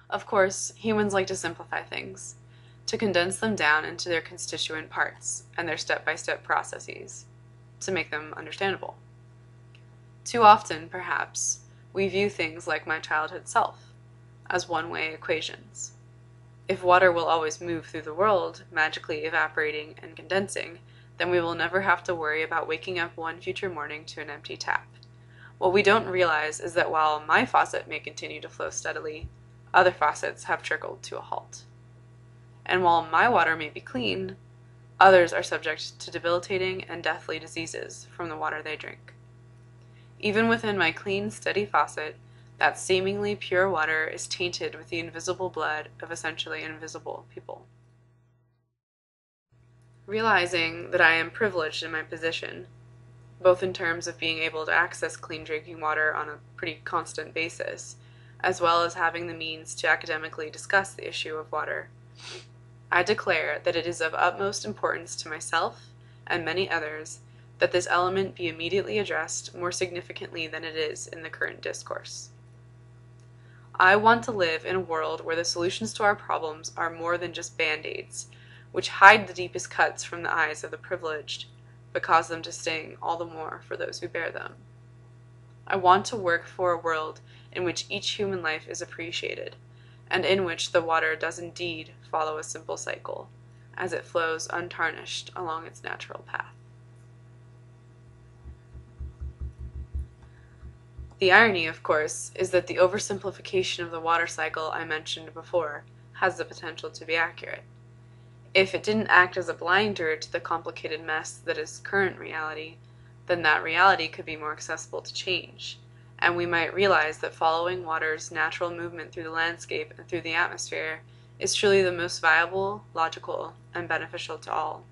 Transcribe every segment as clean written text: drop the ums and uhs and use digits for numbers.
Of course, humans like to simplify things, to condense them down into their constituent parts and their step-by-step processes, to make them understandable. Too often, perhaps, we view things like my childhood self, as one-way equations. If water will always move through the world, magically evaporating and condensing, then we will never have to worry about waking up one future morning to an empty tap. What we don't realize is that while my faucet may continue to flow steadily, other faucets have trickled to a halt. And while my water may be clean, others are subject to debilitating and deathly diseases from the water they drink. Even within my clean, steady faucet, that seemingly pure water is tainted with the invisible blood of essentially invisible people. Realizing that I am privileged in my position, both in terms of being able to access clean drinking water on a pretty constant basis, as well as having the means to academically discuss the issue of water, I declare that it is of utmost importance to myself and many others that this element be immediately addressed more significantly than it is in the current discourse. I want to live in a world where the solutions to our problems are more than just band-aids, which hide the deepest cuts from the eyes of the privileged, but cause them to sting all the more for those who bear them. I want to work for a world in which each human life is appreciated, and in which the water does indeed follow a simple cycle, as it flows untarnished along its natural path. The irony, of course, is that the oversimplification of the water cycle I mentioned before has the potential to be accurate. If it didn't act as a blinder to the complicated mess that is current reality, then that reality could be more accessible to change, and we might realize that following water's natural movement through the landscape and through the atmosphere is truly the most viable, logical, and beneficial to all.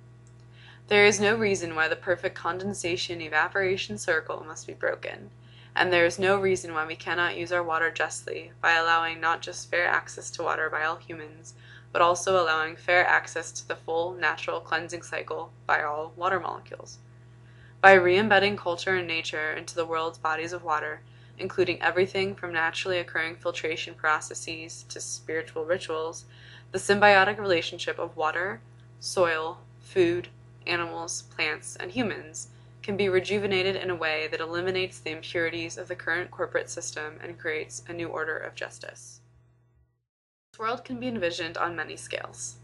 There is no reason why the perfect condensation-evaporation circle must be broken, and there is no reason why we cannot use our water justly by allowing not just fair access to water by all humans, but also allowing fair access to the full natural cleansing cycle by all water molecules. By re-embedding culture and nature into the world's bodies of water, including everything from naturally occurring filtration processes to spiritual rituals, the symbiotic relationship of water, soil, food, animals, plants, and humans can be rejuvenated in a way that eliminates the impurities of the current corporate system and creates a new order of justice. This world can be envisioned on many scales.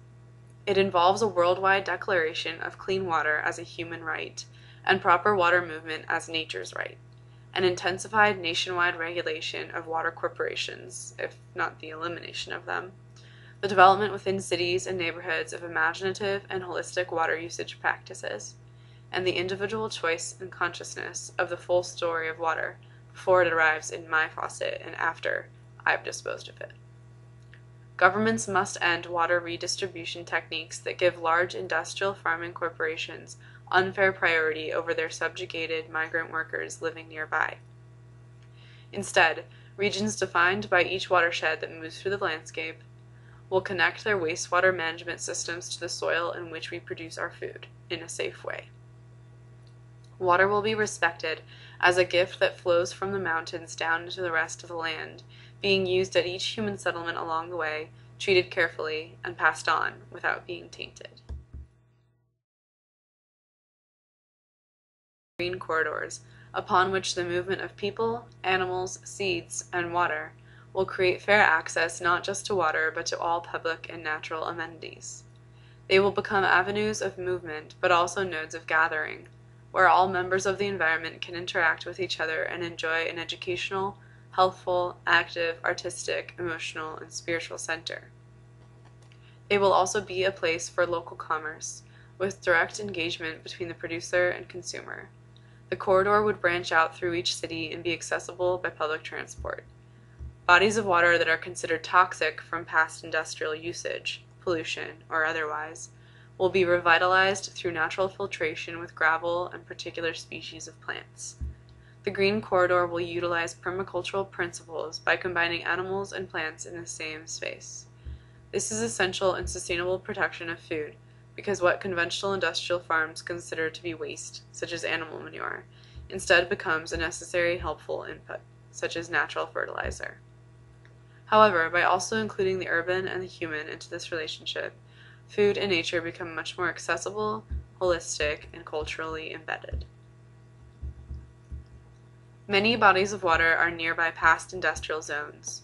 It involves a worldwide declaration of clean water as a human right, and proper water movement as nature's right, an intensified nationwide regulation of water corporations, if not the elimination of them, the development within cities and neighborhoods of imaginative and holistic water usage practices, and the individual choice and consciousness of the full story of water before it arrives in my faucet and after I've disposed of it. Governments must end water redistribution techniques that give large industrial farming corporations unfair priority over their subjugated migrant workers living nearby. Instead, regions defined by each watershed that moves through the landscape will connect their wastewater management systems to the soil in which we produce our food in a safe way. Water will be respected as a gift that flows from the mountains down into the rest of the land, being used at each human settlement along the way, treated carefully, and passed on without being tainted. Green corridors, upon which the movement of people, animals, seeds, and water will create fair access not just to water but to all public and natural amenities. They will become avenues of movement but also nodes of gathering, where all members of the environment can interact with each other and enjoy an educational, healthful, active, artistic, emotional, and spiritual center. They will also be a place for local commerce, with direct engagement between the producer and consumer. The corridor would branch out through each city and be accessible by public transport. Bodies of water that are considered toxic from past industrial usage, pollution, or otherwise, will be revitalized through natural filtration with gravel and particular species of plants. The green corridor will utilize permacultural principles by combining animals and plants in the same space. This is essential in sustainable production of food, because what conventional industrial farms consider to be waste, such as animal manure, instead becomes a necessary helpful input, such as natural fertilizer. However, by also including the urban and the human into this relationship, food and nature become much more accessible, holistic, and culturally embedded. Many bodies of water are nearby past industrial zones,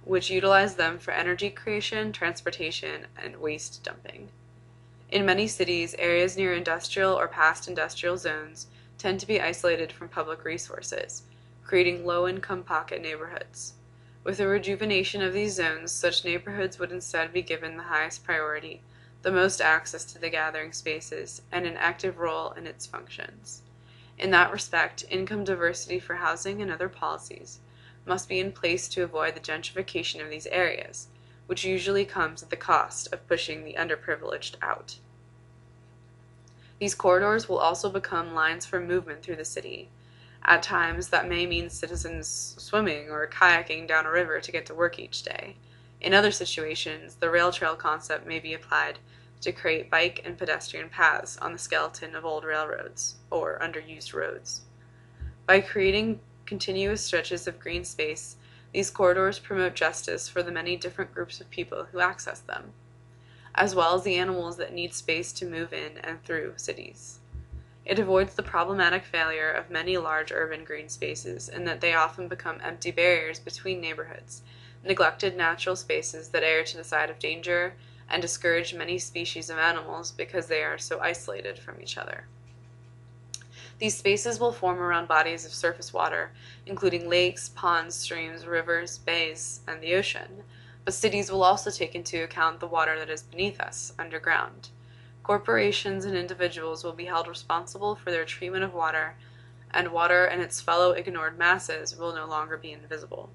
which utilize them for energy creation, transportation, and waste dumping. In many cities, areas near industrial or past industrial zones tend to be isolated from public resources, creating low-income pocket neighborhoods. With the rejuvenation of these zones, such neighborhoods would instead be given the highest priority, the most access to the gathering spaces, and an active role in its functions. In that respect, income diversity for housing and other policies must be in place to avoid the gentrification of these areas, which usually comes at the cost of pushing the underprivileged out. These corridors will also become lines for movement through the city. At times, that may mean citizens swimming or kayaking down a river to get to work each day. In other situations, the rail trail concept may be applied to create bike and pedestrian paths on the skeleton of old railroads, or underused roads. By creating continuous stretches of green space, these corridors promote justice for the many different groups of people who access them, as well as the animals that need space to move in and through cities. It avoids the problematic failure of many large urban green spaces in that they often become empty barriers between neighborhoods, neglected natural spaces that err to the side of danger, and discourage many species of animals because they are so isolated from each other. These spaces will form around bodies of surface water, including lakes, ponds, streams, rivers, bays, and the ocean, but cities will also take into account the water that is beneath us, underground. Corporations and individuals will be held responsible for their treatment of water, and water and its fellow ignored masses will no longer be invisible.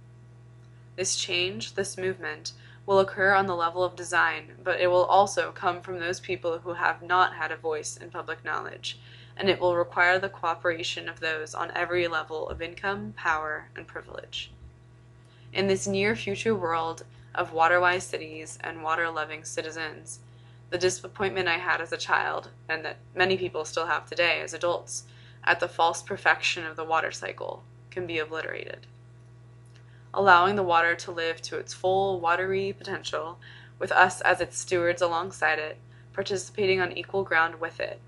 This change, this movement, will occur on the level of design, but it will also come from those people who have not had a voice in public knowledge, and it will require the cooperation of those on every level of income, power, and privilege. In this near future world of water-wise cities and water-loving citizens, the disappointment I had as a child, and that many people still have today as adults, at the false perfection of the water cycle, can be obliterated. Allowing the water to live to its full watery potential, with us as its stewards alongside it, participating on equal ground with it,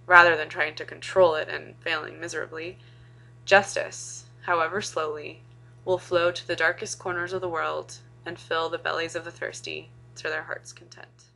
rather than trying to control it and failing miserably, justice, however slowly, will flow to the darkest corners of the world and fill the bellies of the thirsty to their heart's content.